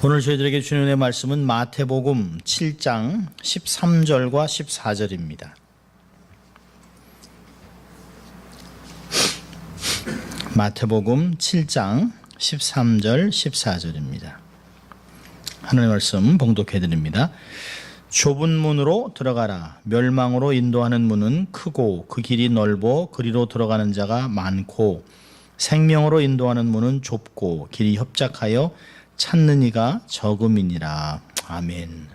오늘 저희들에게 주는 은혜의 말씀은 마태복음 7장 13절과 14절입니다. 마태복음 7장 13절 14절입니다. 하나님의 말씀 봉독해 드립니다. 좁은 문으로 들어가라. 멸망으로 인도하는 문은 크고 그 길이 넓어 그리로 들어가는 자가 많고 생명으로 인도하는 문은 좁고 길이 협착하여 찾는 이가 적음이니라. 아멘.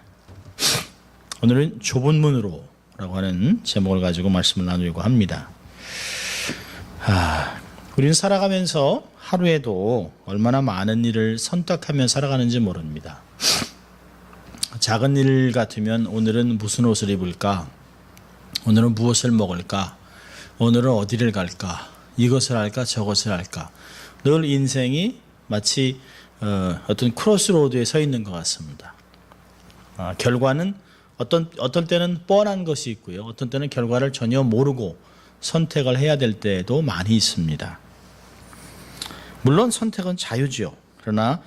오늘은 좁은 문으로 라고 하는 제목을 가지고 말씀을 나누려고 합니다. 우리는 살아가면서 하루에도 얼마나 많은 일을 선택하며 살아가는지 모릅니다. 작은 일 같으면 오늘은 무슨 옷을 입을까? 오늘은 무엇을 먹을까? 오늘은 어디를 갈까? 이것을 할까? 저것을 할까? 늘 인생이 마치 어떤 크로스로드에 서 있는 것 같습니다. 결과는 어떤 때는 뻔한 것이 있고요. 어떤 때는 결과를 전혀 모르고 선택을 해야 될 때도 많이 있습니다. 물론 선택은 자유지요. 그러나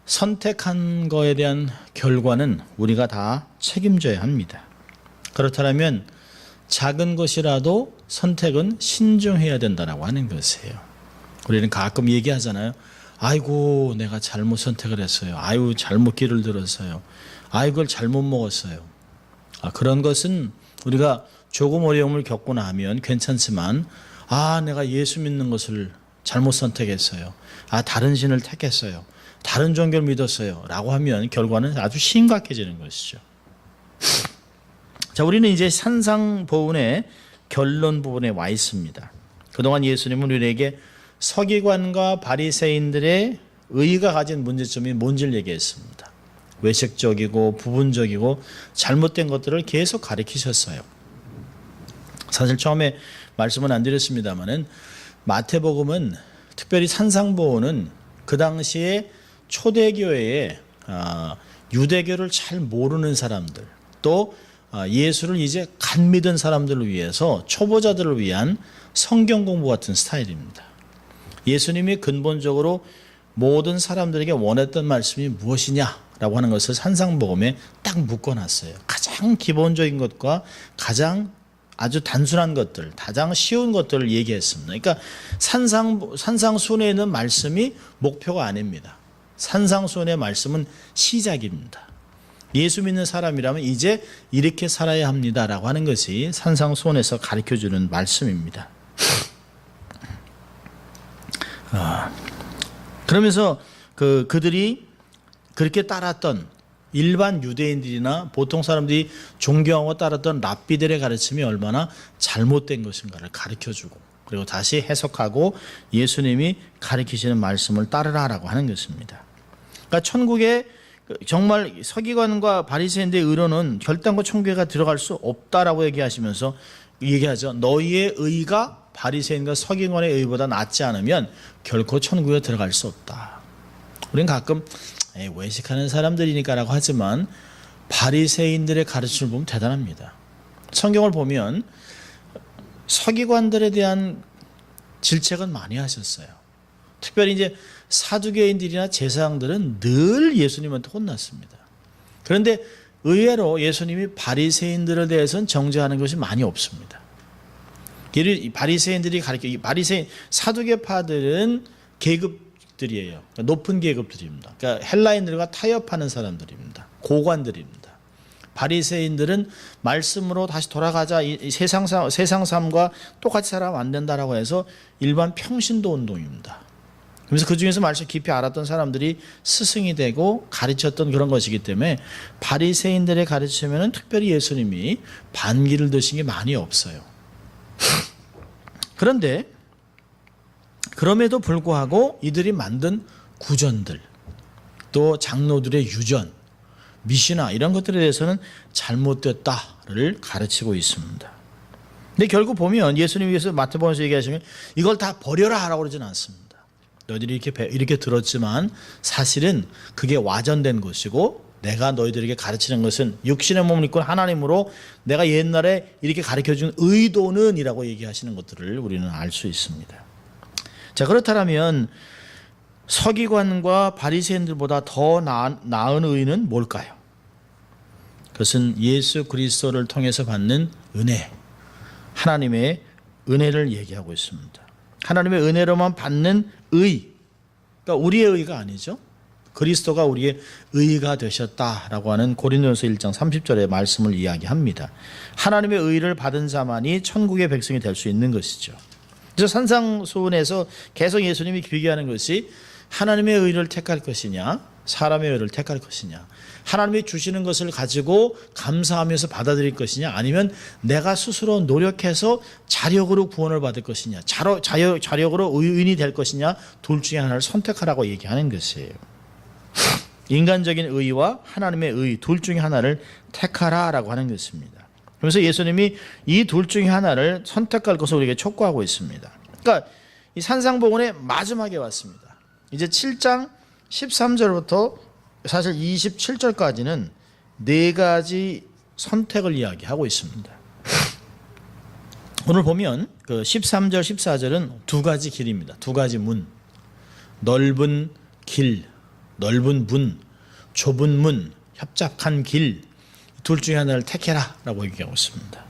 선택한 거에 대한 결과는 우리가 다 책임져야 합니다. 그렇다면 작은 것이라도 선택은 신중해야 된다고 하는 것이에요. 우리는 가끔 얘기하잖아요. 아이고 내가 잘못 선택을 했어요. 아이고 잘못 길을 들었어요. 아이고 그걸 잘못 먹었어요. 그런 것은 우리가 조금 어려움을 겪고 나면 괜찮지만 내가 예수 믿는 것을 잘못 선택했어요. 다른 신을 택했어요. 다른 종교를 믿었어요. 라고 하면 결과는 아주 심각해지는 것이죠. 자, 우리는 이제 산상보훈의 결론 부분에 와 있습니다. 그동안 예수님은 우리에게 서기관과 바리새인들의 의가 가진 문제점이 뭔지를 얘기했습니다. 외식적이고 부분적이고 잘못된 것들을 계속 가르치셨어요. 사실 처음에 말씀은 안 드렸습니다만은 마태복음은 특별히 산상보훈은 그 당시에 초대교회에 유대교를 잘 모르는 사람들 또 예수를 이제 갓 믿은 사람들을 위해서 초보자들을 위한 성경 공부 같은 스타일입니다. 예수님이 근본적으로 모든 사람들에게 원했던 말씀이 무엇이냐라고 하는 것을 산상보험에 딱 묶어놨어요. 가장 기본적인 것과 가장 아주 단순한 것들, 가장 쉬운 것들을 얘기했습니다. 그러니까 산상순에 있는 말씀이 목표가 아닙니다. 산상순의 말씀은 시작입니다. 예수 믿는 사람이라면 이제 이렇게 살아야 합니다라고 하는 것이 산상순에서 가르쳐주는 말씀입니다. 그러면서 그들이 그렇게 따랐던 일반 유대인들이나 보통 사람들이 존경하고 따랐던 랍비들의 가르침이 얼마나 잘못된 것인가를 가르쳐주고 그리고 다시 해석하고 예수님이 가르치시는 말씀을 따르라라고 하는 것입니다. 그러니까 천국에 정말 서기관과 바리새인들의 의로는 결단코 천국에 들어갈 수 없다라고 얘기하시면서 얘기하죠. 너희의 의가 바리새인과 서기관의 의보다 낫지 않으면 결코 천국에 들어갈 수 없다. 우리는 가끔 외식하는 사람들이니까라고 하지만 바리새인들의 가르침을 보면 대단합니다. 성경을 보면 서기관들에 대한 질책은 많이 하셨어요. 특별히 이제 사두개인들이나 제사장들은 늘 예수님한테 혼났습니다. 그런데 의외로 예수님이 바리새인들에 대해서는 정죄하는 것이 많이 없습니다. 바리새인들이 사두개파들은 계급들이에요. 그러니까 높은 계급들입니다. 그러니까 헬라인들과 타협하는 사람들입니다. 고관들입니다. 바리새인들은 말씀으로 다시 돌아가자, 이 세상 삶과 똑같이 살아면 안 된다라고 해서 일반 평신도 운동입니다. 그래서 그 중에서 말씀 깊이 알았던 사람들이 스승이 되고 가르쳤던 그런 것이기 때문에 바리새인들의 가르치면은 특별히 예수님이 반기를 드신 게 많이 없어요. 그런데 그럼에도 불구하고 이들이 만든 구전들 또 장로들의 유전, 미시나 이런 것들에 대해서는 잘못됐다를 가르치고 있습니다. 근데 결국 보면 예수님께서 마태복음에서 얘기하시면 이걸 다 버려라 하라고 그러진 않습니다. 너희들이 이렇게 들었지만 사실은 그게 와전된 것이고 내가 너희들에게 가르치는 것은 육신의 몸을 입고 하나님으로 내가 옛날에 이렇게 가르쳐준 의도는 이라고 얘기하시는 것들을 우리는 알 수 있습니다. 자, 그렇다면 서기관과 바리새인들보다 더 나은 의는 뭘까요? 그것은 예수 그리스도를 통해서 받는 은혜, 하나님의 은혜를 얘기하고 있습니다. 하나님의 은혜로만 받는 의, 그러니까 우리의 의가 아니죠. 그리스도가 우리의 의가 되셨다라고 하는 고린도전서 1장 30절의 말씀을 이야기합니다. 하나님의 의를 받은 자만이 천국의 백성이 될 수 있는 것이죠. 그래서 산상수훈에서 계속 예수님이 비교하는 것이 하나님의 의를 택할 것이냐, 사람의 의를 택할 것이냐, 하나님이 주시는 것을 가지고 감사하면서 받아들일 것이냐, 아니면 내가 스스로 노력해서 자력으로 구원을 받을 것이냐, 자력으로 의인이 될 것이냐, 둘 중에 하나를 선택하라고 얘기하는 것이에요. 인간적인 의와 하나님의 의, 둘 중에 하나를 택하라라고 하는 것입니다. 그래서 예수님이 이 둘 중에 하나를 선택할 것을 우리에게 촉구하고 있습니다. 그러니까 이 산상복음의 마지막에 왔습니다. 이제 7장 13절부터 사실 27절까지는 네 가지 선택을 이야기하고 있습니다. 오늘 보면 그 13절, 14절은 두 가지 길입니다. 두 가지 문. 넓은 길, 넓은 문, 좁은 문, 협착한 길, 둘 중에 하나를 택해라 라고 얘기하고 있습니다.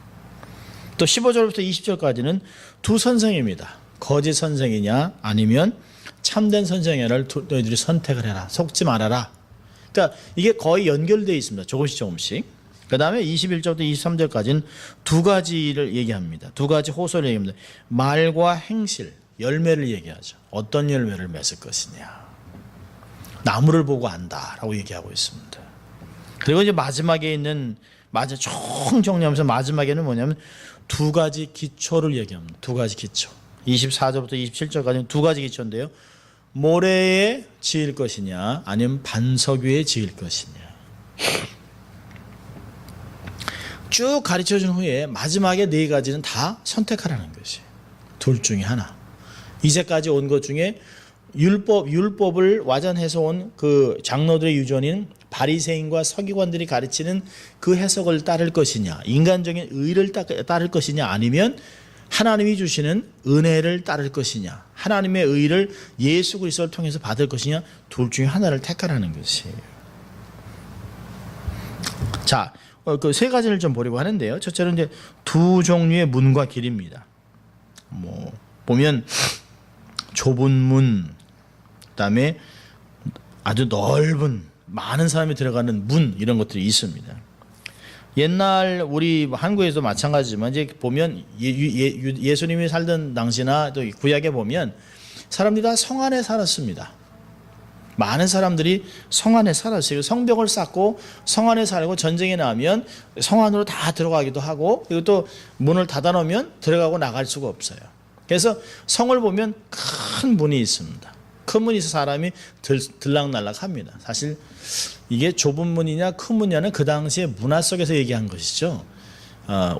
또 15절부터 20절까지는 두 선생입니다. 거짓 선생이냐 아니면 참된 선생이냐를 너희들이 선택을 해라. 속지 말아라. 그러니까 이게 거의 연결되어 있습니다. 조금씩. 그 다음에 21절부터 23절까지는 두 가지를 얘기합니다. 두 가지 호소를 얘기합니다. 말과 행실, 열매를 얘기하죠. 어떤 열매를 맺을 것이냐. 나무를 보고 안다라고 얘기하고 있습니다. 그리고 이제 마지막에 있는 총 정리하면서 마지막에는 뭐냐면 두 가지 기초를 얘기합니다. 두 가지 기초. 24절부터 27절까지는 두 가지 기초인데요. 모래에 지을 것이냐 아니면 반석 위에 지을 것이냐. 쭉 가르쳐준 후에 마지막에 네 가지는 다 선택하라는 것이에요. 둘 중에 하나. 이제까지 온 것 중에 율법을 와전해서 온 그 장로들의 유전인 바리새인과 서기관들이 가르치는 그 해석을 따를 것이냐, 인간적인 의를 따를 것이냐, 아니면 하나님이 주시는 은혜를 따를 것이냐, 하나님의 의를 예수 그리스도를 통해서 받을 것이냐, 둘 중에 하나를 택하라는 것이에요. 자, 그 세 가지를 좀 보려고 하는데요. 첫째는 이제 두 종류의 문과 길입니다. 보면 좁은 문, 그다음에 아주 넓은 많은 사람이 들어가는 문, 이런 것들이 있습니다. 옛날 우리 한국에도 마찬가지지만 이제 보면 예수님이 살던 당시나 또 구약에 보면 사람들이 다 성 안에 살았습니다. 많은 사람들이 성 안에 살았어요. 성벽을 쌓고 성 안에 살고 전쟁이 나면 성 안으로 다 들어가기도 하고, 그리고 또 문을 닫아놓으면 들어가고 나갈 수가 없어요. 그래서 성을 보면 큰 문이 있습니다. 큰 문이 있어 사람이 들락날락합니다. 사실 이게 좁은 문이냐 큰 문이냐는 그 당시에 문화 속에서 얘기한 것이죠.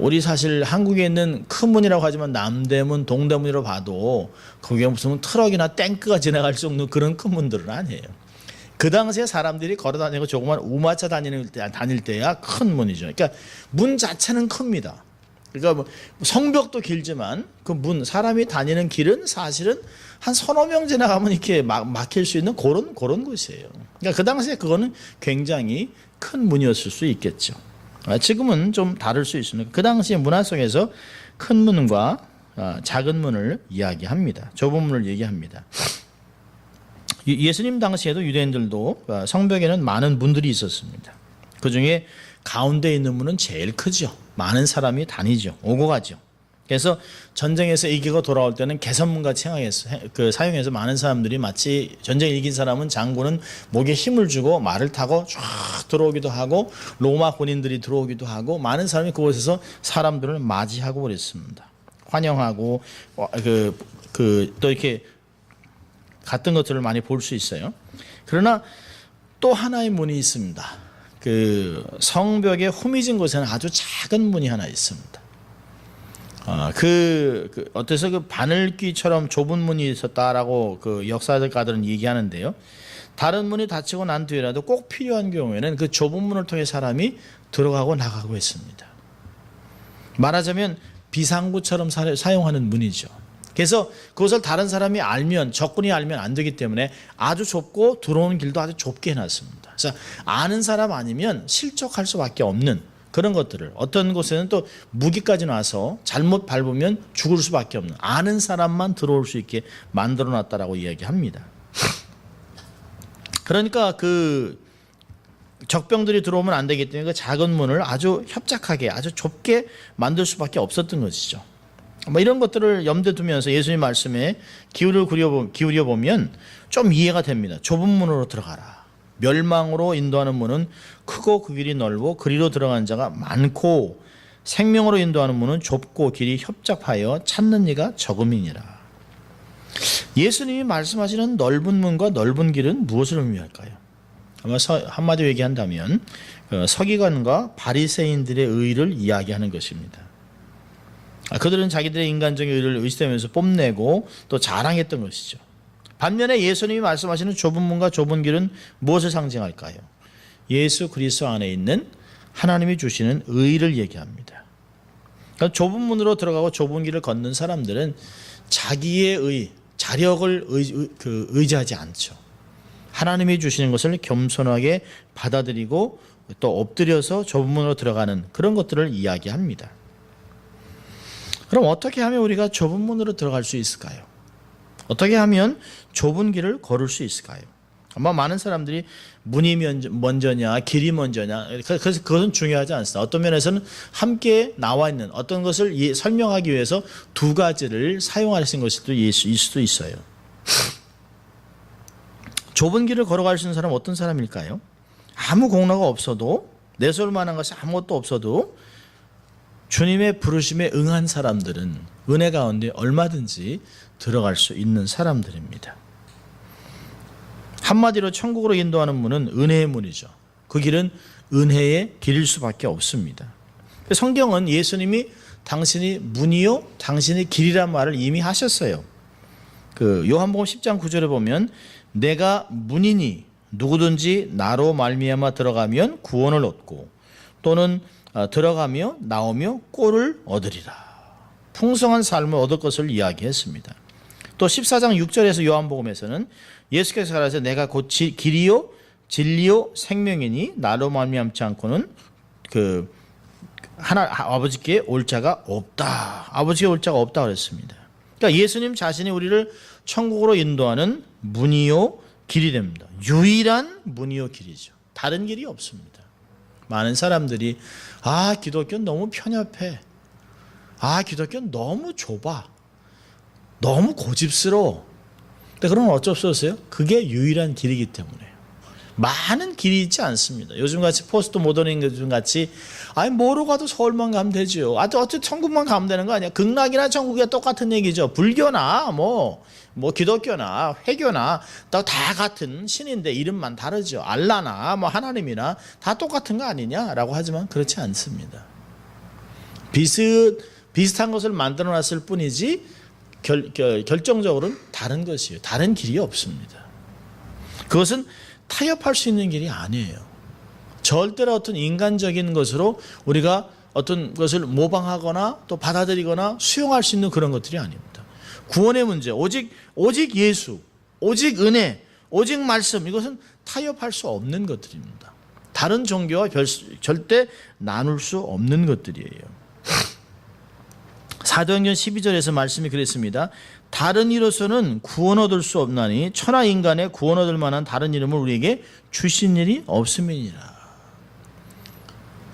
우리 사실 한국에 있는 큰 문이라고 하지만 남대문, 동대문으로 봐도 거기에 무슨 트럭이나 탱크가 지나갈 수 없는 그런 큰 문들은 아니에요. 그 당시에 사람들이 걸어다니고 조그만 우마차 다닐 때야 큰 문이죠. 그러니까 문 자체는 큽니다. 그러니까 뭐 성벽도 길지만 그 문, 사람이 다니는 길은 사실은 한 서너 명 지나가면 이렇게 막힐 수 있는 그런 곳이에요. 그러니까 그 당시에 그거는 굉장히 큰 문이었을 수 있겠죠. 지금은 좀 다를 수 있습니다. 그 당시의 문화 속에서 큰 문과 작은 문을 이야기합니다. 좁은 문을 얘기합니다. 예수님 당시에도 유대인들도 성벽에는 많은 문들이 있었습니다. 그 중에 가운데 있는 문은 제일 크죠. 많은 사람이 다니죠. 오고 가죠. 그래서 전쟁에서 이기고 돌아올 때는 개선문같이 사용해서 많은 사람들이, 마치 전쟁 이긴 사람은 장군은 목에 힘을 주고 말을 타고 쫙 들어오기도 하고, 로마 군인들이 들어오기도 하고, 많은 사람이 그곳에서 사람들을 맞이하고 그랬습니다. 환영하고 또 이렇게 같은 것들을 많이 볼 수 있어요. 그러나 또 하나의 문이 있습니다. 그 성벽의 후미진 곳에는 아주 작은 문이 하나 있습니다. 어때서 그 바늘귀처럼 좁은 문이 있었다라고 그 역사가들은 얘기하는데요. 다른 문이 닫히고 난 뒤에라도 꼭 필요한 경우에는 그 좁은 문을 통해 사람이 들어가고 나가고 했습니다. 말하자면 비상구처럼 사용하는 문이죠. 그래서 그것을 다른 사람이 알면, 적군이 알면 안 되기 때문에 아주 좁고 들어오는 길도 아주 좁게 해놨습니다. 그래서 아는 사람 아니면 실족할 수밖에 없는 그런 것들을, 어떤 곳에는 또 무기까지 놔서 잘못 밟으면 죽을 수밖에 없는, 아는 사람만 들어올 수 있게 만들어놨다라고 이야기합니다. 그러니까 그 적병들이 들어오면 안 되기 때문에 그 작은 문을 아주 협착하게, 아주 좁게 만들 수밖에 없었던 것이죠. 뭐 이런 것들을 염두에 두면서 예수님 말씀에 기울여 보면 좀 이해가 됩니다. 좁은 문으로 들어가라. 멸망으로 인도하는 문은 크고 그 길이 넓고 그리로 들어가는 자가 많고, 생명으로 인도하는 문은 좁고 길이 협착하여 찾는 이가 적음이니라. 예수님이 말씀하시는 넓은 문과 넓은 길은 무엇을 의미할까요? 아마 한마디로 얘기한다면 서기관과 바리새인들의 의를 이야기하는 것입니다. 그들은 자기들의 인간적인 의를 의지하면서 뽐내고 또 자랑했던 것이죠. 반면에 예수님이 말씀하시는 좁은 문과 좁은 길은 무엇을 상징할까요? 예수 그리스도 안에 있는 하나님이 주시는 의를 얘기합니다. 그러니까 좁은 문으로 들어가고 좁은 길을 걷는 사람들은 자기의 의, 자력을 의지하지 않죠. 하나님이 주시는 것을 겸손하게 받아들이고 또 엎드려서 좁은 문으로 들어가는 그런 것들을 이야기합니다. 그럼 어떻게 하면 우리가 좁은 문으로 들어갈 수 있을까요? 어떻게 하면 좁은 길을 걸을 수 있을까요? 아마 많은 사람들이 문이 먼저냐 길이 먼저냐, 그래서 그것은 중요하지 않습니다. 어떤 면에서는 함께 나와 있는 어떤 것을 설명하기 위해서 두 가지를 사용하신 것일 수도 있어요. 좁은 길을 걸어갈 수 있는 사람은 어떤 사람일까요? 아무 공로가 없어도, 내세울 만한 것이 아무것도 없어도 주님의 부르심에 응한 사람들은 은혜 가운데 얼마든지 들어갈 수 있는 사람들입니다. 한마디로 천국으로 인도하는 문은 은혜의 문이죠. 그 길은 은혜의 길일 수밖에 없습니다. 성경은 예수님이 당신이 문이요 당신이 길이란 말을 이미 하셨어요. 그 요한복음 10장 9절에 보면 내가 문이니 누구든지 나로 말미암아 들어가면 구원을 얻고 또는 들어가며 나오며 꼴을 얻으리라. 풍성한 삶을 얻을 것을 이야기했습니다. 또 14장 6절에서 요한복음에서는 예수께서 가라사대 내가 곧 길이요 진리요 생명이니 나로 말미암지 않고는 아버지께 올 자가 없다. 아버지께 올 자가 없다 그랬습니다. 그러니까 예수님 자신이 우리를 천국으로 인도하는 문이요 길이 됩니다. 유일한 문이요 길이죠. 다른 길이 없습니다. 많은 사람들이 기독교는 너무 편협해. 기독교는 너무 좁아. 너무 고집스러워. 근데 그러면 어쩔 수 없어요. 그게 유일한 길이기 때문에. 많은 길이 있지 않습니다. 요즘같이 포스트 모더니즘 같이 뭐로 가도 서울만 가면 되죠. 어쨌든 천국만 가면 되는 거 아니야. 극락이나 천국이 똑같은 얘기죠. 불교나 뭐 기독교나 회교나 다 같은 신인데 이름만 다르죠. 알라나 하나님이나 다 똑같은 거 아니냐라고 하지만 그렇지 않습니다. 비슷한 것을 만들어 놨을 뿐이지 결정적으로는 다른 것이에요. 다른 길이 없습니다. 그것은 타협할 수 있는 길이 아니에요. 절대로 어떤 인간적인 것으로 우리가 어떤 것을 모방하거나 또 받아들이거나 수용할 수 있는 그런 것들이 아닙니다. 구원의 문제, 오직 예수, 오직 은혜, 오직 말씀, 이것은 타협할 수 없는 것들입니다. 다른 종교와 절대 나눌 수 없는 것들이에요. 사도행전 12절에서 말씀이 그랬습니다. 다른 이로서는 구원 얻을 수 없나니 천하 인간의 구원 얻을 만한 다른 이름을 우리에게 주신 일이 없음이니라.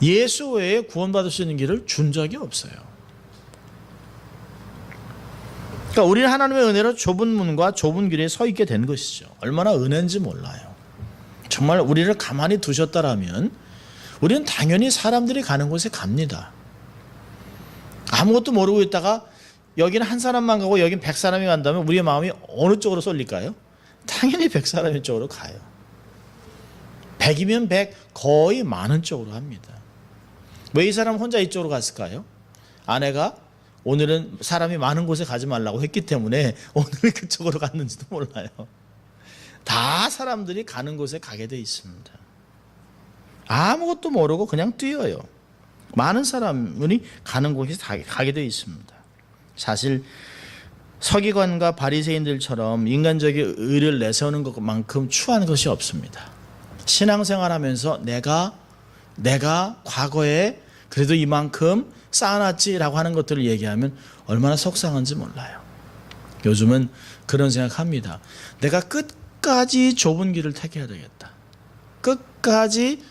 예수 외에 구원받을 수 있는 길을 준 적이 없어요. 그러니까 우리는 하나님의 은혜로 좁은 문과 좁은 길에 서 있게 된 것이죠. 얼마나 은혜인지 몰라요. 정말 우리를 가만히 두셨다라면 우리는 당연히 사람들이 가는 곳에 갑니다. 아무것도 모르고 있다가 여기는 한 사람만 가고 여긴 100사람이 간다면 우리의 마음이 어느 쪽으로 쏠릴까요? 당연히 100사람의 쪽으로 가요. 100이면 100 거의 많은 쪽으로 합니다. 왜 이 사람 혼자 이쪽으로 갔을까요? 아내가 오늘은 사람이 많은 곳에 가지 말라고 했기 때문에 오늘은 그쪽으로 갔는지도 몰라요. 다 사람들이 가는 곳에 가게 돼 있습니다. 아무것도 모르고 그냥 뛰어요. 많은 사람이 가는 곳에 가게 되어 있습니다. 사실 서기관과 바리새인들처럼 인간적인 의를 내세우는 것만큼 추한 것이 없습니다. 신앙생활하면서 내가 과거에 그래도 이만큼 쌓아놨지라고 하는 것들을 얘기하면 얼마나 속상한지 몰라요. 요즘은 그런 생각합니다. 내가 끝까지 좁은 길을 택해야 되겠다. 끝까지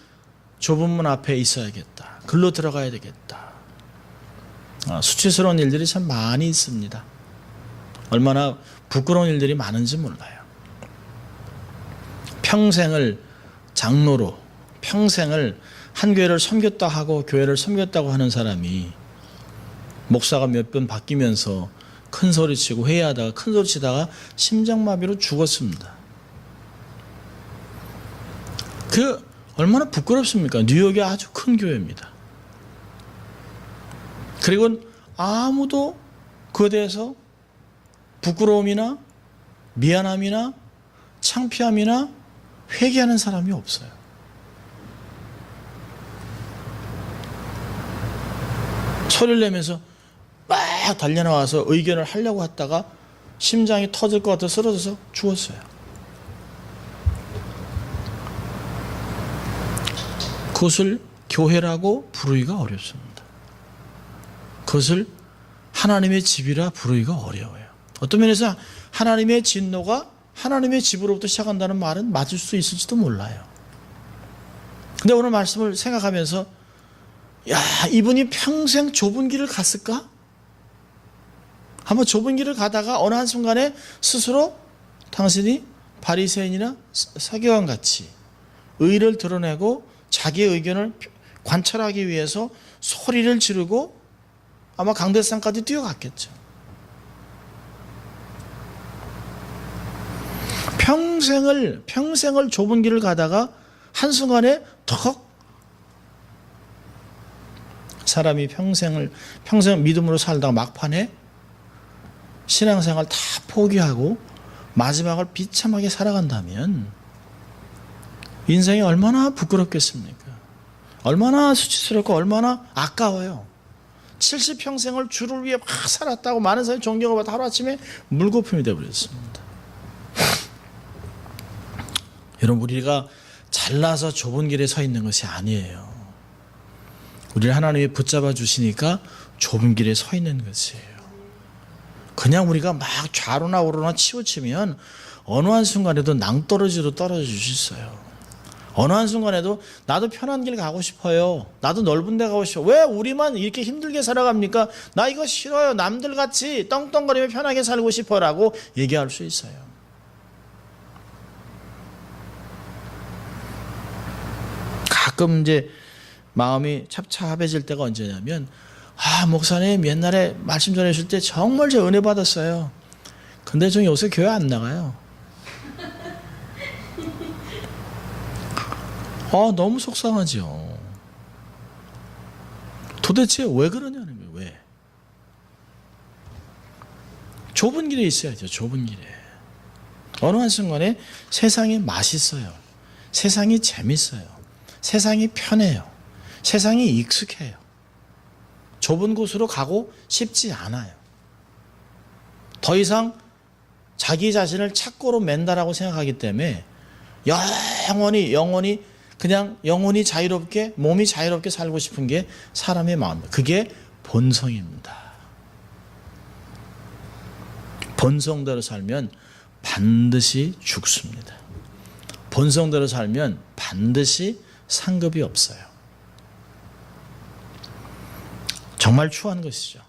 좁은 문 앞에 있어야겠다. 글로 들어가야 되겠다. 수치스러운 일들이 참 많이 있습니다. 얼마나 부끄러운 일들이 많은지 몰라요. 평생을 장로로, 평생을 한 교회를 섬겼다 하고 교회를 섬겼다고 하는 사람이 목사가 몇 번 바뀌면서 큰 소리치고 회의하다가 큰 소리치다가 심장마비로 죽었습니다. 그 얼마나 부끄럽습니까? 뉴욕이 아주 큰 교회입니다. 그리고 아무도 그에 대해서 부끄러움이나 미안함이나 창피함이나 회개하는 사람이 없어요. 소리를 내면서 막 달려나와서 의견을 하려고 했다가 심장이 터질 것 같아 쓰러져서 죽었어요. 그것을 교회라고 부르기가 어렵습니다. 그것을 하나님의 집이라 부르기가 어려워요. 어떤 면에서 하나님의 진노가 하나님의 집으로부터 시작한다는 말은 맞을 수 있을지도 몰라요. 근데 오늘 말씀을 생각하면서 이분이 평생 좁은 길을 갔을까? 한번 좁은 길을 가다가 어느 한순간에 스스로 당신이 바리새인이나 서기관 같이 의를 드러내고 자기의 의견을 관철하기 위해서 소리를 지르고 아마 강대상까지 뛰어갔겠죠. 평생을 좁은 길을 가다가 한순간에 턱 사람이 평생 믿음으로 살다가 막판에 신앙생활 다 포기하고 마지막을 비참하게 살아간다면 인생이 얼마나 부끄럽겠습니까? 얼마나 수치스럽고 얼마나 아까워요. 70평생을 주를 위해 막 살았다고 많은 사람이 존경을 받아 하루아침에 물거품이 되어버렸습니다. 여러분, 우리가 잘나서 좁은 길에 서 있는 것이 아니에요. 우리를 하나님이 붙잡아 주시니까 좁은 길에 서 있는 것이에요. 그냥 우리가 막 좌로나 우로나 치우치면 어느 한순간에도 낭떠러지로 떨어져 주셨어요. 어느 한순간에도 나도 편한 길 가고 싶어요. 나도 넓은 데 가고 싶어요. 왜 우리만 이렇게 힘들게 살아갑니까? 나 이거 싫어요. 남들같이 떵떵거리며 편하게 살고 싶어라고 얘기할 수 있어요. 가끔 이제 마음이 찹찹해질 때가 언제냐면 목사님 옛날에 말씀 전해주실 때 정말 저 은혜 받았어요. 근데 저 요새 교회 안 나가요. 너무 속상하죠. 도대체 왜 그러냐는 거예요. 왜? 좁은 길에 있어야죠. 좁은 길에. 어느 한순간에 세상이 맛있어요. 세상이 재밌어요. 세상이 편해요. 세상이 익숙해요. 좁은 곳으로 가고 싶지 않아요. 더 이상 자기 자신을 착고로 맨다라고 생각하기 때문에 영원히 그냥 영혼이 자유롭게 몸이 자유롭게 살고 싶은 게 사람의 마음입니다. 그게 본성입니다. 본성대로 살면 반드시 죽습니다. 본성대로 살면 반드시 상급이 없어요. 정말 추한 것이죠.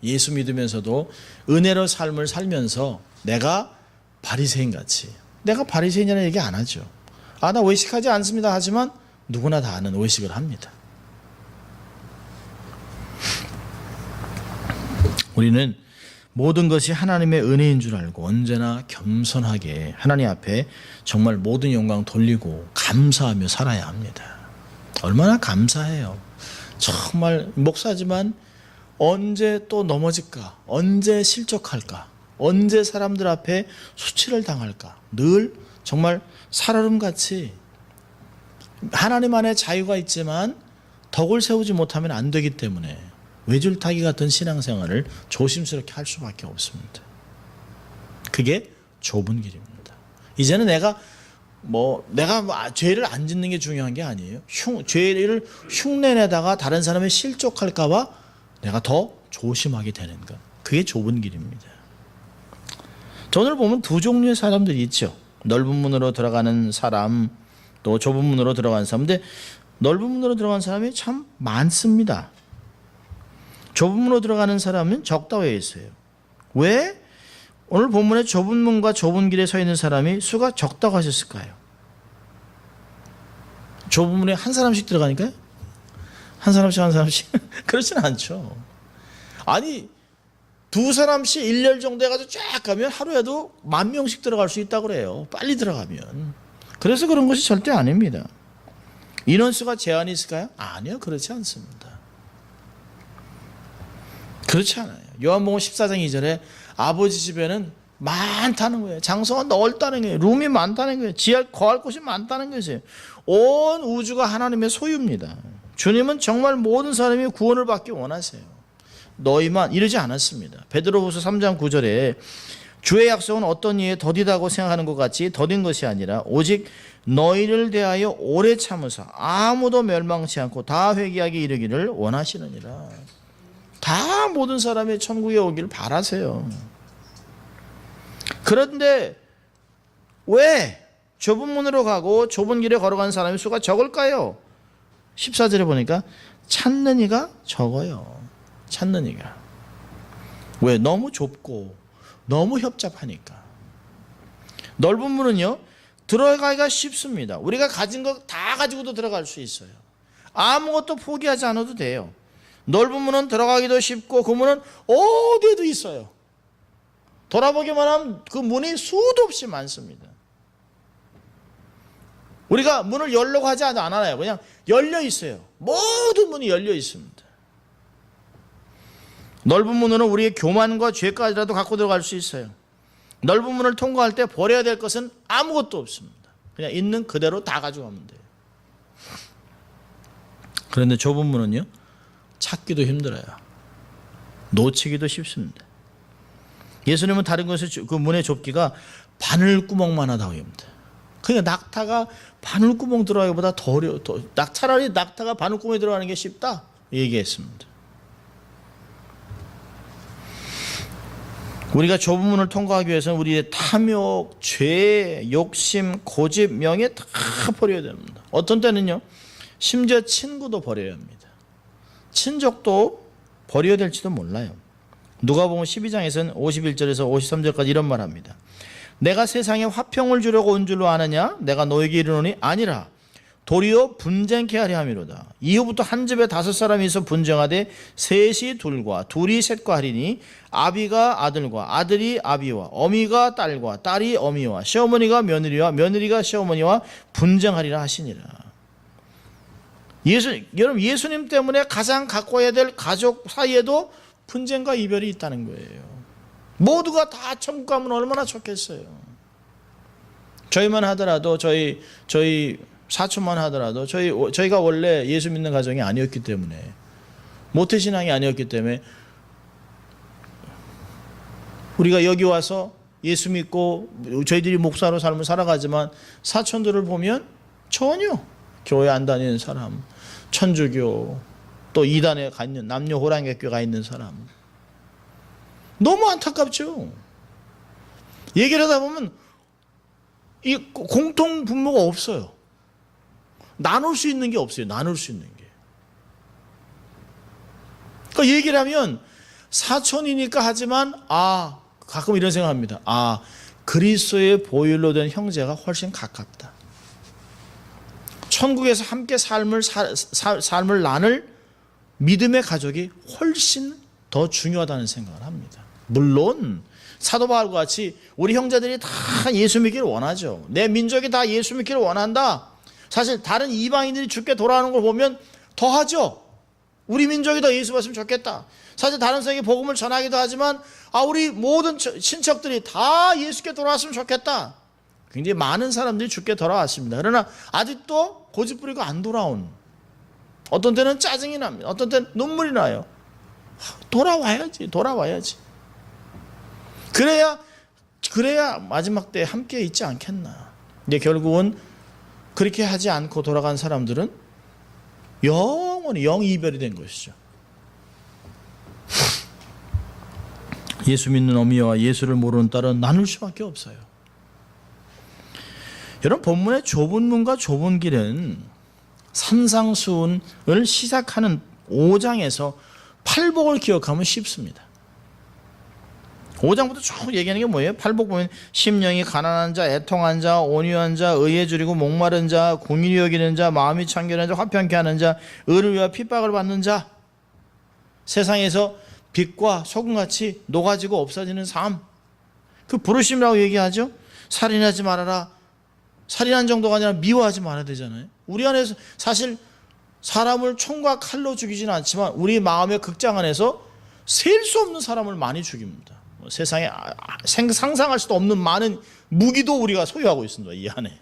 예수 믿으면서도 은혜로 삶을 살면서 내가 바리새인같이, 내가 바리새인이라는 얘기 안 하죠. 나 외식하지 않습니다 하지만 누구나 다 아는 외식을 합니다. 우리는 모든 것이 하나님의 은혜인 줄 알고 언제나 겸손하게 하나님 앞에 정말 모든 영광 돌리고 감사하며 살아야 합니다. 얼마나 감사해요. 정말 목사지만 언제 또 넘어질까? 언제 실족할까? 언제 사람들 앞에 수치를 당할까? 늘 정말 살얼음같이 하나님 안에 자유가 있지만 덕을 세우지 못하면 안 되기 때문에 외줄타기 같은 신앙생활을 조심스럽게 할 수밖에 없습니다. 그게 좁은 길입니다. 이제는 내가 죄를 안 짓는 게 중요한 게 아니에요. 죄를 흉내내다가 다른 사람이 실족할까 봐 내가 더 조심하게 되는 것. 그게 좁은 길입니다. 오늘 보면 두 종류의 사람들이 있죠. 넓은 문으로 들어가는 사람, 또 좁은 문으로 들어가는 사람. 근데 넓은 문으로 들어가는 사람이 참 많습니다. 좁은 문으로 들어가는 사람은 적다고 되어 있어요. 왜? 오늘 본문에 좁은 문과 좁은 길에 서 있는 사람이 수가 적다고 하셨을까요? 좁은 문에 한 사람씩 들어가니까요? 한 사람씩 그렇지는 않죠. 아니 두 사람씩 1년 정도 해가지고 쫙 가면 하루에도 10,000명씩 들어갈 수 있다고 그래요. 빨리 들어가면. 그래서 그런 것이 절대 아닙니다. 인원수가 제한이 있을까요? 아니요. 그렇지 않습니다. 그렇지 않아요. 요한복음 14장 2절에 아버지 집에는 많다는 거예요. 장소가 넓다는 거예요. 룸이 많다는 거예요. 거할 곳이 많다는 것이에요. 온 우주가 하나님의 소유입니다. 주님은 정말 모든 사람이 구원을 받기 원하세요. 너희만 이러지 않았습니다. 베드로후서 3장 9절에 주의 약속은 어떤 이에 더디다고 생각하는 것 같이 더딘 것이 아니라 오직 너희를 대하여 오래 참으사 아무도 멸망치 않고 다 회개하게 이르기를 원하시느니라. 다 모든 사람이 천국에 오기를 바라세요. 그런데 왜 좁은 문으로 가고 좁은 길에 걸어가는 사람의 수가 적을까요? 14절에 보니까 찾는 이가 적어요. 찾는 이가. 왜? 너무 좁고 너무 협잡하니까. 넓은 문은요 들어가기가 쉽습니다. 우리가 가진 거 다 가지고도 들어갈 수 있어요. 아무것도 포기하지 않아도 돼요. 넓은 문은 들어가기도 쉽고 그 문은 어디에도 있어요. 돌아보기만 하면 그 문이 수도 없이 많습니다. 우리가 문을 열려고 하지 않아요. 그냥 열려 있어요. 모든 문이 열려 있습니다. 넓은 문으로 우리의 교만과 죄까지라도 갖고 들어갈 수 있어요. 넓은 문을 통과할 때 버려야 될 것은 아무것도 없습니다. 그냥 있는 그대로 다 가져가면 돼요. 그런데 좁은 문은요 찾기도 힘들어요. 놓치기도 쉽습니다. 예수님은 다른 것을 그 문의 좁기가 바늘구멍만 하다고 합니다. 그러니까 낙타가 바늘구멍 들어가기보다 더 어려워. 차라리 낙타가 바늘구멍에 들어가는 게 쉽다 얘기했습니다. 우리가 좁은 문을 통과하기 위해서는 우리의 탐욕, 죄, 욕심, 고집, 명예 다 버려야 됩니다. 어떤 때는요 심지어 친구도 버려야 합니다. 친족도 버려야 될지도 몰라요. 누가복음 12장에서는 51절에서 53절까지 이런 말 합니다. 내가 세상에 화평을 주려고 온 줄로 아느냐? 내가 너에게 이르노니 아니라 도리어 분쟁케 하려 함이로다. 이후부터 한 집에 5사람이 있어 분쟁하되 셋이 둘과 둘이 셋과 하리니 아비가 아들과 아들이 아비와 어미가 딸과 딸이 어미와 시어머니가 며느리와 며느리가 시어머니와 분쟁하리라 하시니라. 여러분 예수님 때문에 가장 가꿔야 될 가족 사이에도 분쟁과 이별이 있다는 거예요. 모두가 다 천국 가면 얼마나 좋겠어요. 저희만 하더라도 저희 사촌만 하더라도 저희가 원래 예수 믿는 가정이 아니었기 때문에 모태신앙이 아니었기 때문에 우리가 여기 와서 예수 믿고 저희들이 목사로 삶을 살아가지만 사촌들을 보면 전혀 교회 안 다니는 사람, 천주교 또 이단에 가 있는 남녀 호랑이교회 가 있는 사람 너무 안타깝죠. 얘기를 하다 보면 이 공통 분모가 없어요. 나눌 수 있는 게 없어요. 나눌 수 있는 게. 그러니까 얘기를 하면 사촌이니까 하지만 가끔 이런 생각합니다. 그리스도의 보혈로 된 형제가 훨씬 가깝다. 천국에서 함께 삶을 나눌 믿음의 가족이 훨씬 더 중요하다는 생각을 합니다. 물론 사도 바울과 같이 우리 형제들이 다 예수 믿기를 원하죠. 내 민족이 다 예수 믿기를 원한다. 사실 다른 이방인들이 주께 돌아오는 걸 보면 더 하죠. 우리 민족이 더 예수 받으면 좋겠다. 사실 다른 사람에게 복음을 전하기도 하지만 우리 모든 친척들이 다 예수께 돌아왔으면 좋겠다. 굉장히 많은 사람들이 주께 돌아왔습니다. 그러나 아직도 고집 부리고 안 돌아온, 어떤 때는 짜증이 납니다. 어떤 때는 눈물이 나요. 돌아와야지. 그래야 그래야 마지막 때 함께 있지 않겠나. 근데 결국은 그렇게 하지 않고 돌아간 사람들은 영원히 영이별이 된 것이죠. 예수 믿는 어미와 예수를 모르는 딸은 나눌 수밖에 없어요. 여러분, 본문의 좁은 문과 좁은 길은 산상수훈을 시작하는 5장에서 팔복을 기억하면 쉽습니다. 5장부터 쭉 얘기하는 게 뭐예요? 팔복 보면 심령이 가난한 자, 애통한 자, 온유한 자, 의에 줄이고 목마른 자, 공의를 여기는 자, 마음이 청결한 자, 화평케 하는 자, 의를 위하여 핍박을 받는 자, 세상에서 빛과 소금같이 녹아지고 없어지는 삶, 그 부르심이라고 얘기하죠. 살인하지 말아라. 살인한 정도가 아니라 미워하지 말아야 되잖아요. 우리 안에서 사실 사람을 총과 칼로 죽이지는 않지만 우리 마음의 극장 안에서 셀 수 없는 사람을 많이 죽입니다. 세상에 상상할 수도 없는 많은 무기도 우리가 소유하고 있습니다. 이 안에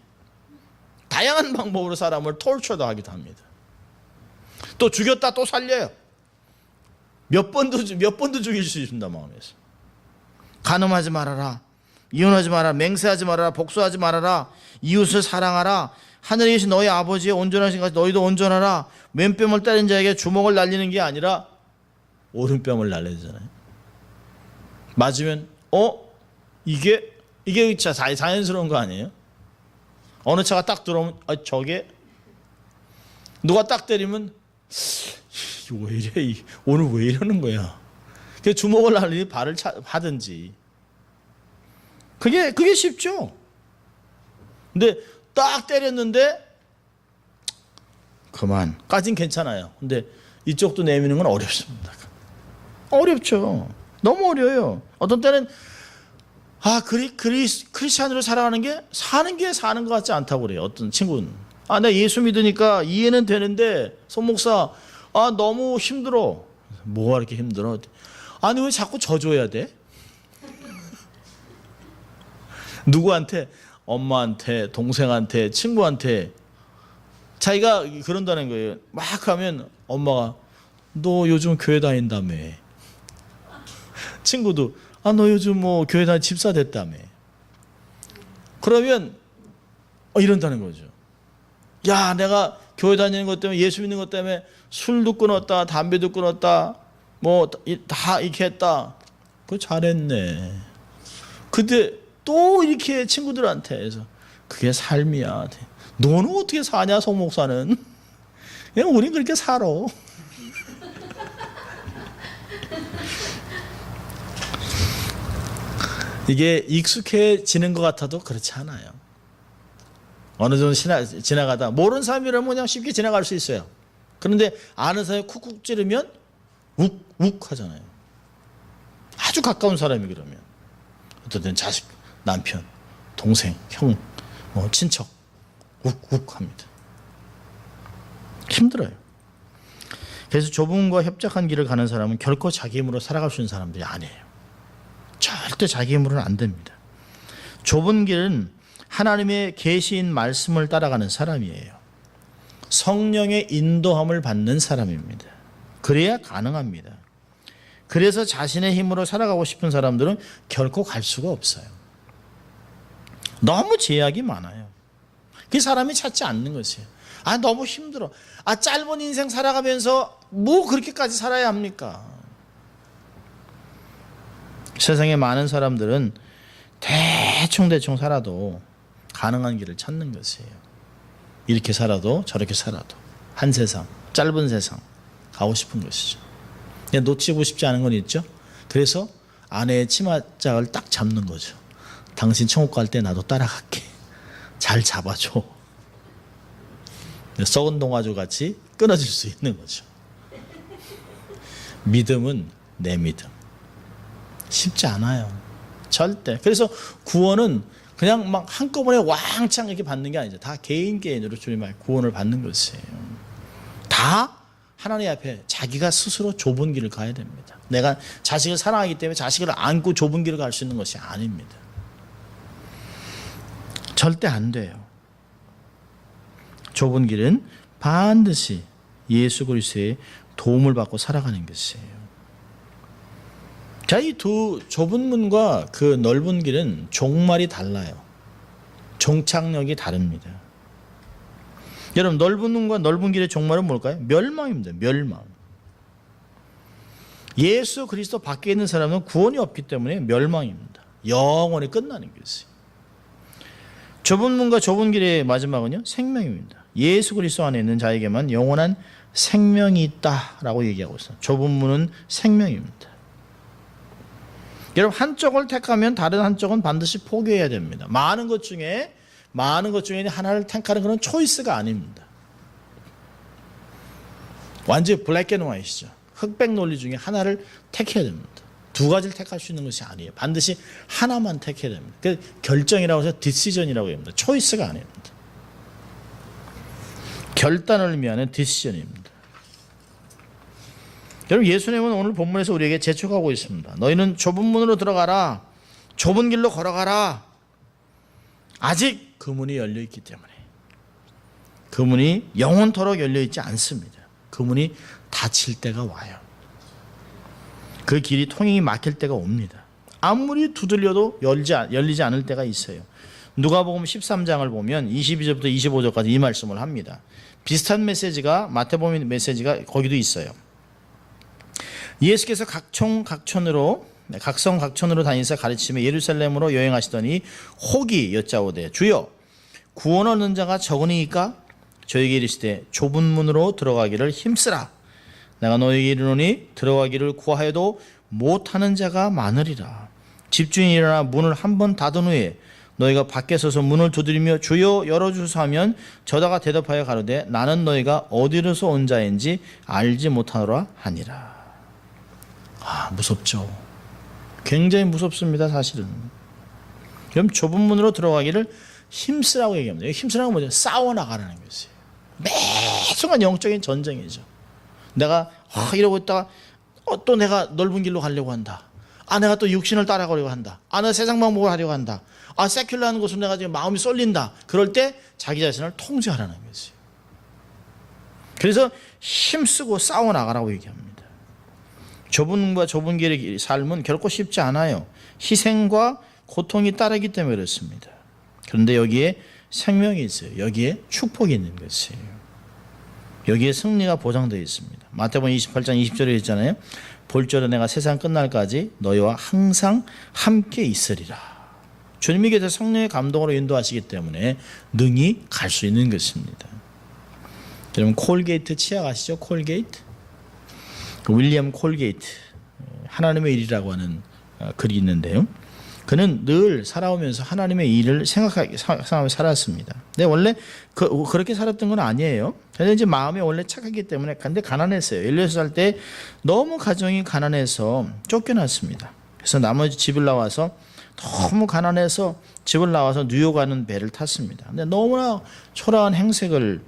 다양한 방법으로 사람을 톨처도 하기도 합니다. 또 죽였다 또 살려요. 몇 번도 죽일 수 있습니다. 마음에서. 간음하지 말아라. 이혼하지 말아라. 맹세하지 말아라. 복수하지 말아라. 이웃을 사랑하라. 하늘에 계신 너희 아버지의 온전하신 같이 너희도 온전하라. 왼뺨을 때린 자에게 주먹을 날리는 게 아니라 오른뺨을 날려야 되잖아요. 맞으면 이게 진짜 자연스러운 거 아니에요? 어느 차가 딱 들어오면 저게 누가 딱 때리면 왜 이래, 오늘 왜 이러는 거야? 주먹을 날리니 발을 하든지. 그게 쉽죠. 근데 딱 때렸는데 그만까진 괜찮아요. 근데 이쪽도 내미는 건 어렵습니다. 어렵죠. 너무 어려워요. 어떤 때는 크리스찬으로 살아가는 게 사는 것 같지 않다고 그래요. 어떤 친구는 나 예수 믿으니까 이해는 되는데 손 목사 너무 힘들어. 뭐가 이렇게 힘들어? 아니 왜 자꾸 져줘야 돼? 누구한테? 엄마한테, 동생한테, 친구한테. 자기가 그런다는 거예요. 막 하면 엄마가 너 요즘 교회 다닌다며. 친구도 너 요즘 뭐 교회 다니 집사 됐다며. 그러면 이런다는 거죠. 야, 내가 교회 다니는 것 때문에, 예수 믿는 것 때문에 술도 끊었다, 담배도 끊었다, 뭐 다 이렇게 했다. 그거 잘했네. 근데 또 이렇게 친구들한테 해서 그게 삶이야. 너는 어떻게 사냐, 송 목사는? 그냥 우린 그렇게 살아. 이게 익숙해지는 것 같아도 그렇지 않아요. 어느 정도 지나가다 모르는 사람이라면 그냥 쉽게 지나갈 수 있어요. 그런데 아는 사람이 쿡쿡 찌르면 욱욱 하잖아요. 아주 가까운 사람이 그러면 어떤 때는 자식, 남편, 동생, 형, 친척 욱욱 합니다. 힘들어요. 그래서 좁음과 협착한 길을 가는 사람은 결코 자기 힘으로 살아갈 수 있는 사람들이 아니에요. 절대 자기 힘으로는 안 됩니다. 좁은 길은 하나님의 계시인 말씀을 따라가는 사람이에요. 성령의 인도함을 받는 사람입니다. 그래야 가능합니다. 그래서 자신의 힘으로 살아가고 싶은 사람들은 결코 갈 수가 없어요. 너무 제약이 많아요. 그 사람이 찾지 않는 것이에요. 너무 힘들어. 짧은 인생 살아가면서 뭐 그렇게까지 살아야 합니까? 세상에 많은 사람들은 대충 살아도 가능한 길을 찾는 것이에요. 이렇게 살아도 저렇게 살아도 한 세상, 짧은 세상 가고 싶은 것이죠. 그냥 놓치고 싶지 않은 건 있죠. 그래서 아내의 치마짝을 딱 잡는 거죠. 당신 천국 갈 때 나도 따라갈게. 잘 잡아줘. 썩은 동아줄 같이 끊어질 수 있는 거죠. 믿음은 내 믿음. 쉽지 않아요. 절대. 그래서 구원은 그냥 막 한꺼번에 왕창 이렇게 받는 게 아니죠. 다 개인으로 주님의 구원을 받는 것이에요. 다 하나님 앞에 자기가 스스로 좁은 길을 가야 됩니다. 내가 자식을 사랑하기 때문에 자식을 안고 좁은 길을 갈 수 있는 것이 아닙니다. 절대 안 돼요. 좁은 길은 반드시 예수 그리스도의 도움을 받고 살아가는 것이에요. 자, 이 두 좁은 문과 그 넓은 길은 종말이 달라요. 종착역이 다릅니다. 여러분, 넓은 문과 넓은 길의 종말은 뭘까요? 멸망입니다. 멸망. 예수 그리스도 밖에 있는 사람은 구원이 없기 때문에 멸망입니다. 영원히 끝나는 것이에요. 좁은 문과 좁은 길의 마지막은요, 생명입니다. 예수 그리스도 안에 있는 자에게만 영원한 생명이 있다라고 얘기하고 있어요. 좁은 문은 생명입니다. 여러분, 한쪽을 택하면 다른 한쪽은 반드시 포기해야 됩니다. 많은 것 중에 하나를 택하는 그런 초이스가 아닙니다. 완전히 블랙 앤 화이트죠. 흑백 논리 중에 하나를 택해야 됩니다. 두 가지를 택할 수 있는 것이 아니에요. 반드시 하나만 택해야 됩니다. 그 결정이라고 해서 디시전이라고 합니다. 초이스가 아닙니다. 결단을 의미하는 디시전입니다. 여러분, 예수님은 오늘 본문에서 우리에게 재촉하고 있습니다. 너희는 좁은 문으로 들어가라. 좁은 길로 걸어가라. 아직 그 문이 열려 있기 때문에. 그 문이 영원토록 열려 있지 않습니다. 그 문이 닫힐 때가 와요. 그 길이 통행이 막힐 때가 옵니다. 아무리 두들려도 열리지 않을 때가 있어요. 누가복음 13장을 보면 22절부터 25절까지 이 말씀을 합니다. 비슷한 메시지가 마태복음 메시지가 거기도 있어요. 예수께서 각성 각촌으로 다니사 가르치며 예루살렘으로 여행하시더니 혹이 여짜오되 주여 구원 얻는 자가 적으니까 저에게 이르시되 좁은 문으로 들어가기를 힘쓰라. 내가 너에게 이르노니 들어가기를 구하여도 못하는 자가 많으리라. 집주인이 일어나 문을 한 번 닫은 후에 너희가 밖에 서서 문을 두드리며 주여 열어주소서 하면 저다가 대답하여 가로되 나는 너희가 어디로서 온 자인지 알지 못하노라 하니라. 무섭죠. 굉장히 무섭습니다. 사실은. 그럼 좁은 문으로 들어가기를 힘쓰라고 얘기합니다. 힘쓰라는 건 뭐죠? 싸워나가라는 것이에요. 매 순간 영적인 전쟁이죠. 내가 이러고 있다가 또 내가 넓은 길로 가려고 한다. 내가 또 육신을 따라가려고 한다. 내가 세상 방법을 하려고 한다. 세큘러한 곳으로 내가 지금 마음이 쏠린다. 그럴 때 자기 자신을 통제하라는 것이에요. 그래서 힘쓰고 싸워나가라고 얘기합니다. 좁은 문과 좁은 길의 삶은 결코 쉽지 않아요. 희생과 고통이 따르기 때문에 그렇습니다. 그런데 여기에 생명이 있어요. 여기에 축복이 있는 것이에요. 여기에 승리가 보장되어 있습니다. 마태복음 28장 20절에 있잖아요. 볼지어다 내가 세상 끝날까지 너희와 항상 함께 있으리라. 주님이 곁에 성령의 감동으로 인도하시기 때문에 능히 갈 수 있는 것입니다. 여러분, 콜게이트 치약 아시죠? 콜게이트? 윌리엄 콜게이트, 하나님의 일이라고 하는 글이 있는데요. 그는 늘 살아오면서 하나님의 일을 생각하며 살았습니다. 근데 원래 그렇게 살았던 건 아니에요. 근데 이제 마음이 원래 착하기 때문에 근데 가난했어요. 16살 때 너무 가정이 가난해서 쫓겨났습니다. 그래서 나머지 집을 나와서 너무 가난해서 집을 나와서 뉴욕 가는 배를 탔습니다. 근데 너무나 초라한 행색을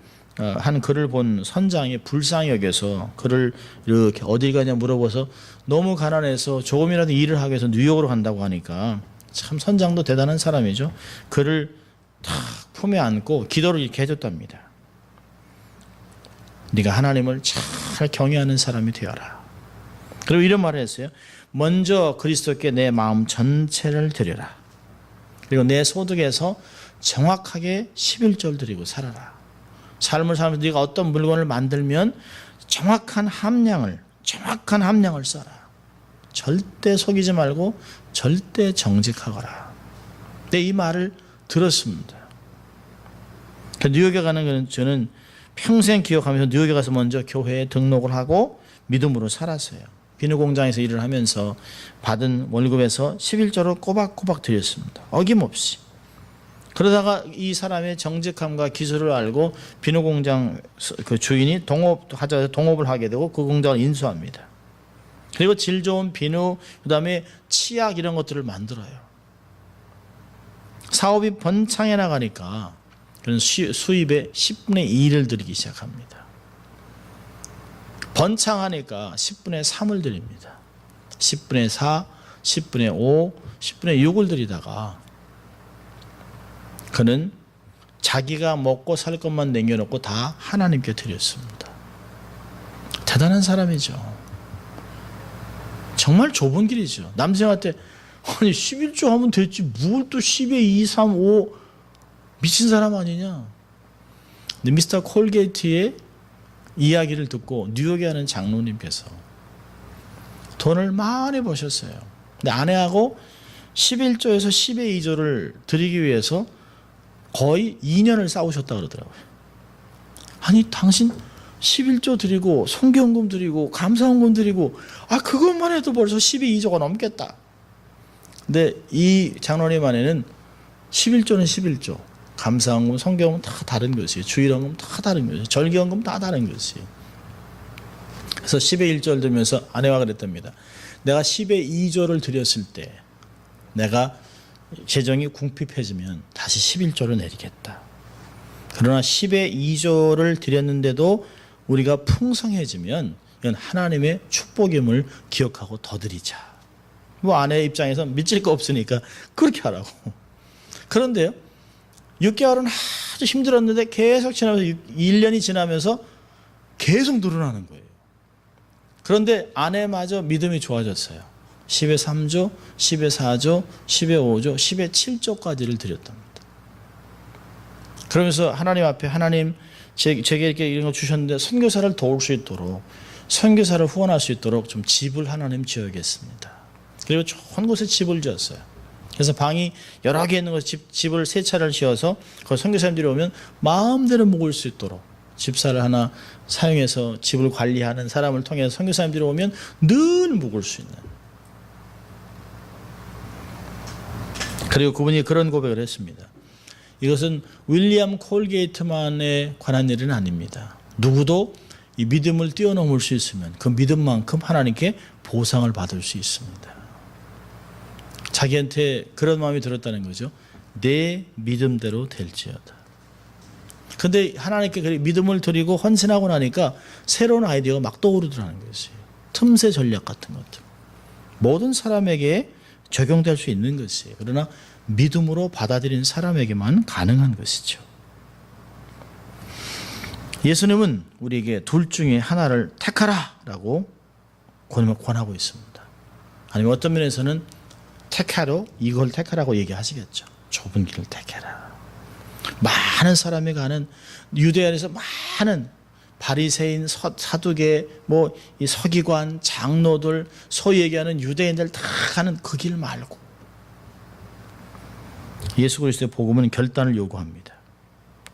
한 그를 본 선장이 불쌍히 여겨서 그를 이렇게 어디 가냐 물어봐서 너무 가난해서 조금이라도 일을 하기 위해서 뉴욕으로 간다고 하니까 참 선장도 대단한 사람이죠. 그를 탁 품에 안고 기도를 이렇게 해줬답니다. 네가 하나님을 잘 경외하는 사람이 되어라. 그리고 이런 말을 했어요. 먼저 그리스도께 내 마음 전체를 드려라. 그리고 내 소득에서 정확하게 11절 드리고 살아라. 삶을 살면서 네가 어떤 물건을 만들면 정확한 함량을 써라. 절대 속이지 말고 절대 정직하거라. 네, 이 말을 들었습니다. 뉴욕에 가는 것은 저는 평생 기억하면서 뉴욕에 가서 먼저 교회에 등록을 하고 믿음으로 살았어요. 비누 공장에서 일을 하면서 받은 월급에서 11조를 꼬박꼬박 드렸습니다. 어김없이. 그러다가 이 사람의 정직함과 기술을 알고 비누 공장 그 주인이 동업을 하게 되고 그 공장을 인수합니다. 그리고 질 좋은 비누, 그다음에 치약 이런 것들을 만들어요. 사업이 번창해 나가니까 그런 수입의 10분의 2를 드리기 시작합니다. 번창하니까 10분의 3을 드립니다. 10분의 4, 10분의 5, 10분의 6을 드리다가 그는 자기가 먹고 살 것만 남겨놓고 다 하나님께 드렸습니다. 대단한 사람이죠. 정말 좁은 길이죠. 남생한테 아니 11조 하면 됐지 뭘 또 10에 2, 3, 5 미친 사람 아니냐. 근데 미스터 콜게이트의 이야기를 듣고 뉴욕에 하는 장로님께서 돈을 많이 버셨어요. 근데 아내하고 11조에서 10의 2조를 드리기 위해서 거의 2년을 싸우셨다 그러더라고요. 아니 당신 11조 드리고 성경금 드리고 감사원금 드리고 그것만 해도 벌써 10의 2조가 넘겠다. 근데 이 장로님 안에는 11조는 11조, 감사원금, 성경은 다 다른 것이에요. 주일원금 다 다른 것이에요. 절기원금 다 다른 것이에요. 그래서 10의 1조를 들면서 아내와 그랬답니다. 내가 10의 2조를 드렸을 때 내가 재정이 궁핍해지면 다시 11조를 내리겠다. 그러나 10의 2조를 드렸는데도 우리가 풍성해지면 이건 하나님의 축복임을 기억하고 더 드리자. 뭐 아내 입장에서 미칠 거 없으니까 그렇게 하라고. 그런데요, 6개월은 아주 힘들었는데 계속 지나면서 1년이 지나면서 계속 늘어나는 거예요. 그런데 아내마저 믿음이 좋아졌어요. 10의 3조, 10의 4조, 10의 5조, 10의 7조까지를 드렸답니다. 그러면서 하나님 앞에 하나님 제게 이렇게 이런 거 주셨는데 선교사를 도울 수 있도록 선교사를 후원할 수 있도록 좀 집을 하나님 지어야겠습니다. 그리고 좋은 곳에 집을 지었어요. 그래서 방이 여러 개 있는 곳에 집을 3차를 지어서 그 선교사님들이 오면 마음대로 묵을 수 있도록 집사를 하나 사용해서 집을 관리하는 사람을 통해서 선교사님들이 오면 늘 묵을 수 있는. 그리고 그분이 그런 고백을 했습니다. 이것은 윌리엄 콜게이트만에 관한 일은 아닙니다. 누구도 이 믿음을 뛰어넘을 수 있으면 그 믿음만큼 하나님께 보상을 받을 수 있습니다. 자기한테 그런 마음이 들었다는 거죠. 내 믿음대로 될지어다. 근데 하나님께 믿음을 드리고 헌신하고 나니까 새로운 아이디어가 막 떠오르더라는 것이에요. 틈새 전략 같은 것들. 모든 사람에게 적용될 수 있는 것이에요. 그러나 믿음으로 받아들인 사람에게만 가능한 것이죠. 예수님은 우리에게 둘 중에 하나를 택하라라고 권하고 있습니다. 아니면 어떤 면에서는 택하러 이걸 택하라고 얘기하시겠죠. 좁은 길을 택해라. 많은 사람이 가는 유대인에서 많은 바리새인, 사두개, 뭐 이 서기관, 장로들, 소위 얘기하는 유대인들 다 가는 그 길 말고 예수 그리스도의 복음은 결단을 요구합니다.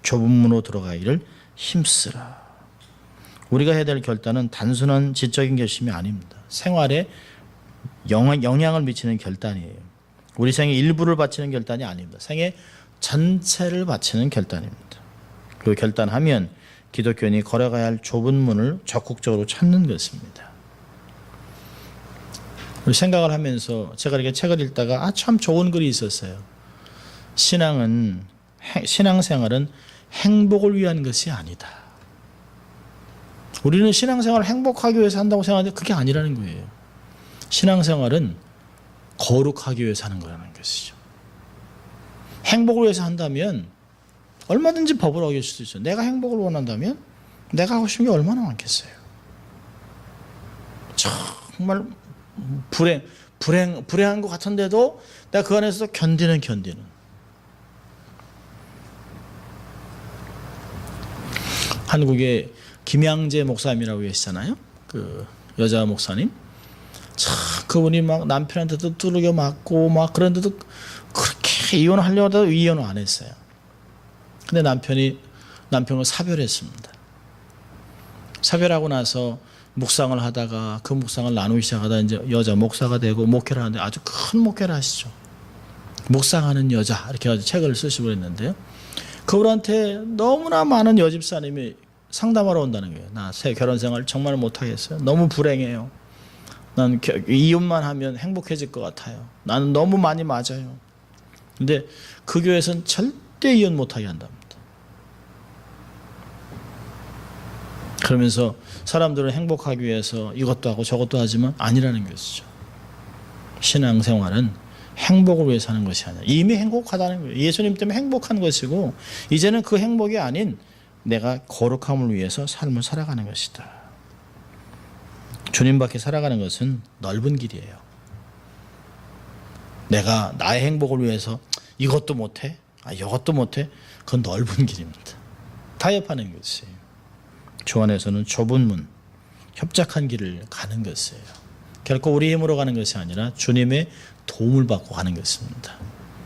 좁은 문으로 들어가기를 힘쓰라. 우리가 해야 될 결단은 단순한 지적인 결심이 아닙니다. 생활에 영향을 미치는 결단이에요. 우리 생의 일부를 바치는 결단이 아닙니다. 생의 전체를 바치는 결단입니다. 그 결단하면 기독교인이 걸어가야 할 좁은 문을 적극적으로 찾는 것입니다. 생각을 하면서 제가 이렇게 책을 읽다가 참 좋은 글이 있었어요. 신앙생활은 행복을 위한 것이 아니다. 우리는 신앙생활을 행복하기 위해서 한다고 생각하는데 그게 아니라는 거예요. 신앙생활은 거룩하기 위해서 하는 거라는 것이죠. 행복을 위해서 한다면 얼마든지 법을 어길 수도 있어요. 내가 행복을 원한다면 내가 하고 싶은 게 얼마나 많겠어요. 정말 불행한 것 같은데도 내가 그 안에서 견디는 한국에 김양재 목사님이라고 계시잖아요. 그 여자 목사님. 참 그분이 막 남편한테도 두들겨 맞고 막 그런데도 그렇게 이혼하려고 하다가 이혼을 안 했어요. 근데 남편을 사별했습니다. 사별하고 나서 묵상을 하다가 그 묵상을 나누기 시작하다 이제 여자 목사가 되고 목회를 하는데 아주 큰 목회를 하시죠. 묵상하는 여자 이렇게 해서 책을 쓰시고 그랬는데요. 그분한테 너무나 많은 여집사님이 상담하러 온다는 거예요. 나 새 결혼 생활 정말 못하겠어요. 너무 불행해요. 난 이혼만 하면 행복해질 것 같아요. 나는 너무 많이 맞아요. 근데 그 교회에서는 절대 이혼 못하게 한답니다. 그러면서 사람들은 행복하기 위해서 이것도 하고 저것도 하지만 아니라는 것이죠. 신앙생활은 행복을 위해서 하는 것이 아니라 이미 행복하다는 거예요. 예수님 때문에 행복한 것이고 이제는 그 행복이 아닌 내가 거룩함을 위해서 삶을 살아가는 것이다. 주님 밖에 살아가는 것은 넓은 길이에요. 내가 나의 행복을 위해서 이것도 못해? 이것도 못해? 그건 넓은 길입니다. 타협하는 것이에요. 주 안에서는 좁은 문, 협착한 길을 가는 것이에요. 결코 우리 힘으로 가는 것이 아니라 주님의 도움을 받고 가는 것입니다.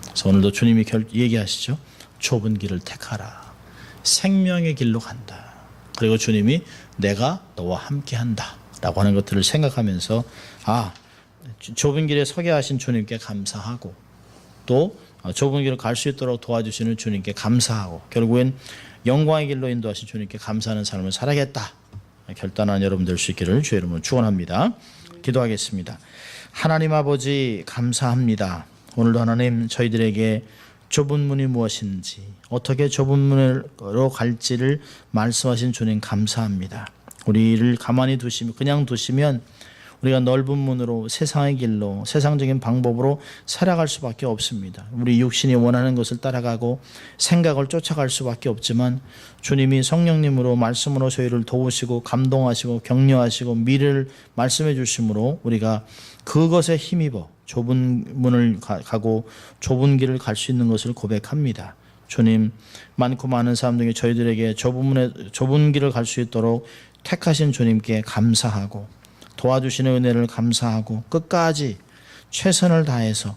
그래서 오늘도 주님이 얘기하시죠. 좁은 길을 택하라. 생명의 길로 간다. 그리고 주님이 내가 너와 함께 한다 라고 하는 것들을 생각하면서 좁은 길에 서게 하신 주님께 감사하고 또 좁은 길을 갈 수 있도록 도와주시는 주님께 감사하고 결국엔 영광의 길로 인도하신 주님께 감사하는 삶을 살아야겠다 결단한 여러분 될 수 있기를 주의 이름으로 축원합니다. 기도하겠습니다. 하나님 아버지 감사합니다. 오늘도 하나님 저희들에게 좁은 문이 무엇인지 어떻게 좁은 문으로 갈지를 말씀하신 주님 감사합니다. 우리를 가만히 두시면 그냥 두시면 우리가 넓은 문으로 세상의 길로 세상적인 방법으로 살아갈 수밖에 없습니다. 우리 육신이 원하는 것을 따라가고 생각을 쫓아갈 수밖에 없지만 주님이 성령님으로 말씀으로 저희를 도우시고 감동하시고 격려하시고 미래를 말씀해 주심으로 우리가 그것에 힘입어 좁은 문을 가고 좁은 길을 갈 수 있는 것을 고백합니다. 주님, 많고 많은 사람들이 저희들에게 좁은 길을 갈 수 있도록 택하신 주님께 감사하고 도와주시는 은혜를 감사하고 끝까지 최선을 다해서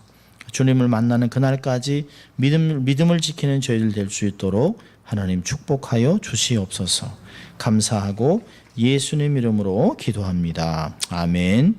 주님을 만나는 그날까지 믿음을 지키는 저희들 될 수 있도록 하나님 축복하여 주시옵소서. 감사하고 예수님 이름으로 기도합니다. 아멘.